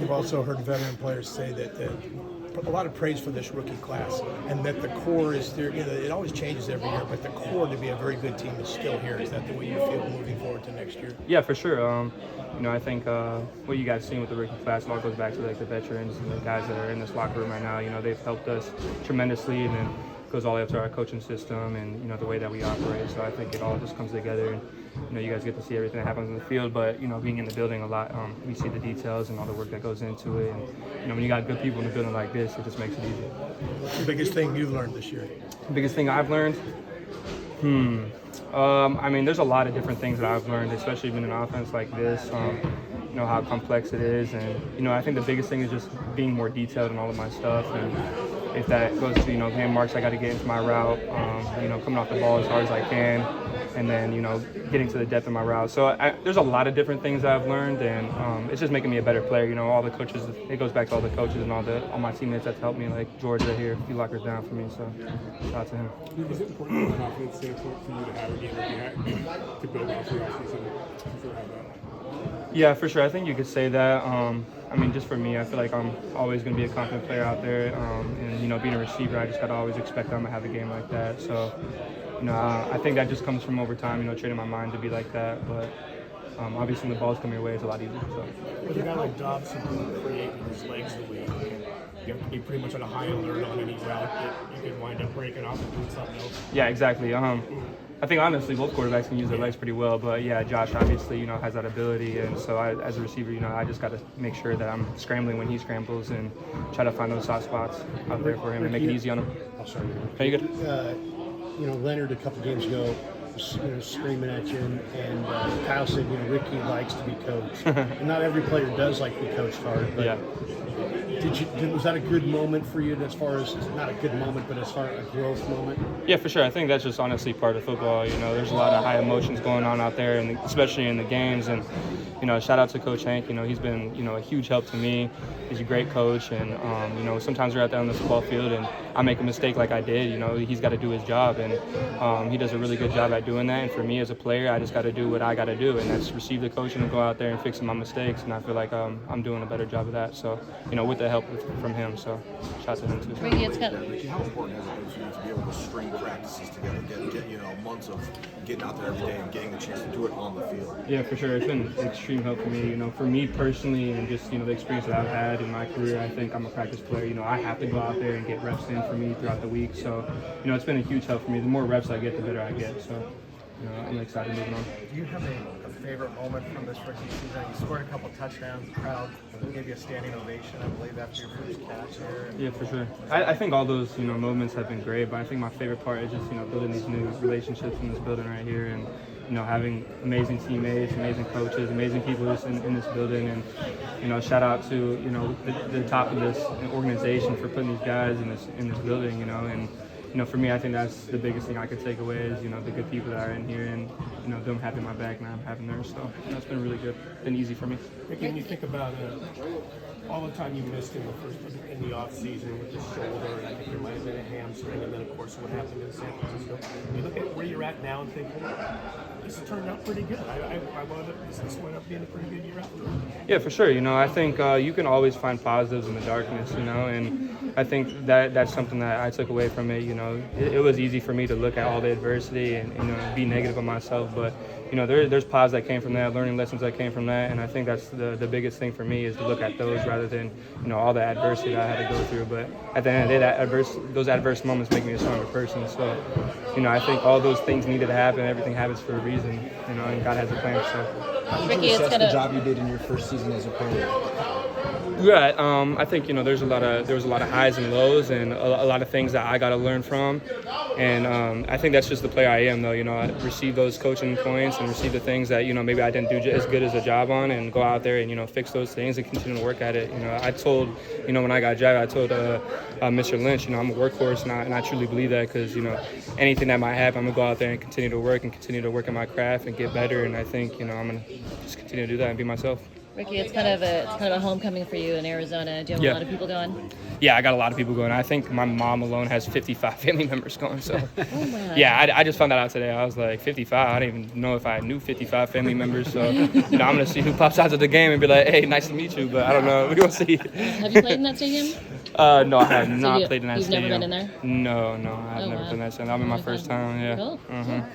You've also heard veteran players say that a lot of praise for this rookie class, and that the core is there. It always changes every year, but the core to be a very good team is still here. Is that the way you feel moving forward to next year? Yeah, for sure. I think what you guys seen with the rookie class all goes back to like the veterans and the guys that are in this locker room right now. They've helped us tremendously, and then goes all the way up to our coaching system and the way that we operate. So I think it all just comes together, and you guys get to see everything that happens in the field, but being in the building a lot, we see the details and all the work that goes into it. And when you got good people in the building like this, it just makes it easy. What's the biggest thing you've learned this year? The biggest thing I've learned? There's a lot of different things that I've learned, especially in an offense like this. How complex it is, and I think the biggest thing is just being more detailed in all of my stuff. And if that goes to game marks, I got to get into my route. Coming off the ball as hard as I can, and then getting to the depth of my route. So there's a lot of different things that I've learned, and it's just making me a better player. All the coaches, it goes back to all the coaches and all my teammates that's helped me, like George right here, a few lockers down for me. So shout out to him. Is it important from a confidence standpoint for you to have a game like you had to build off the offseason to have that? Yeah, for sure. I think you could say that. Just for me, I feel like I'm always going to be a confident player out there. Being a receiver, I just got to always expect I'm going to have a game like that. So, I think that just comes from over time, training my mind to be like that. But obviously, when the ball's coming your way, it's a lot easier. So. With a guy like Dobbs who can create with his legs the way he can, you have to be pretty much on a high alert on any route that you could wind up breaking off and doing something else. Yeah, exactly. I think honestly both quarterbacks can use their legs pretty well, but yeah, Josh obviously has that ability, and so as a receiver, I just got to make sure that I'm scrambling when he scrambles and try to find those soft spots out there for him and make it easy on him. Oh, sorry. Are you good? Leonard a couple games ago was screaming at you, and Kyle said, Ricky likes to be coached. And not every player does like to be coached hard, but yeah. Was that a good moment for you as far as, not a good moment, but as far as a growth moment? Yeah, for sure. I think that's just honestly part of football. There's a lot of high emotions going on out there, and especially in the games. And, shout out to Coach Hank. He's been, a huge help to me. He's a great coach. And, sometimes we're out there on the football field and I make a mistake like I did. He's got to do his job. And he does a really good job at doing that. And for me as a player, I just got to do what I got to do. And that's receive the coaching and go out there and fix my mistakes. And I feel like I'm doing a better job of that. So, with the help from him. So, shout out to him too. Ricky, it's good. Ricky, how important has it been for you to be able to string practices together, get months of getting out there every day and getting the chance to do it on the field? Yeah, for sure. It's been extreme help for me. For me personally, and just the experience that I've had in my career, I think I'm a practice player. I have to go out there and get reps in for me throughout the week. So, it's been a huge help for me. The more reps I get, the better I get. So, I'm excited moving on. Do you have a favorite moment from this rookie season? You scored a couple touchdowns. The crowd gave you a standing ovation, I believe, after your first catch here. Yeah, for sure. I think all those moments have been great, but I think my favorite part is just building these new relationships in this building right here, and having amazing teammates, amazing coaches, amazing people in this building, and shout out to the top of this organization for putting these guys in this building, and for me, I think that's the biggest thing I could take away is the good people that are in here, and them having my back and I'm having theirs. So it's been really good, been easy for me. Ricky, when you think about all the time you missed in the off season with your shoulder, and I think there might have been a hamstring, and then of course what happened in San Francisco. You look at where you're at now and think, this turned out pretty good. This went up being a pretty good year out there. Yeah, for sure. I think you can always find positives in the darkness. And I think that's something that I took away from it. It was easy for me to look at all the adversity and be negative on myself, but there's positives that came from that, learning lessons that came from that, and I think that's the biggest thing for me is to look at those rather than all the adversity that I had to go through. But at the end of the day, those adverse moments make me a stronger person. So I think all those things needed to happen. Everything happens for a reason, and God has a plan. So How would you assess the job you did in your first season as a player? Yeah, I think there was a lot of highs and lows, and a lot of things that I got to learn from, and I think that's just the player I am, though. I receive those coaching points and receive the things that maybe I didn't do as good as a job on, and go out there and fix those things and continue to work at it. I told when I got drafted, I told Mr. Lynch, I'm a workhorse, and I truly believe that because anything that might happen, I'm gonna go out there and continue to work at my craft and get better, and I think I'm gonna just continue to do that and be myself. Ricky, it's kind of a homecoming for you in Arizona. Do you have a lot of people going? Yeah, I got a lot of people going. I think my mom alone has 55 family members going. So, Oh my. yeah, I just found that out today. I was like, 55? I didn't even know if I knew 55 family members. So, I'm going to see who pops out to the game and be like, hey, nice to meet you. But I don't know. We're going to see. Have you played in that stadium? No, I have not played in that you've stadium. never been in there? No, I've Oh, never wow. been in that stadium. I'm in my first time, yeah. Cool. Mhm.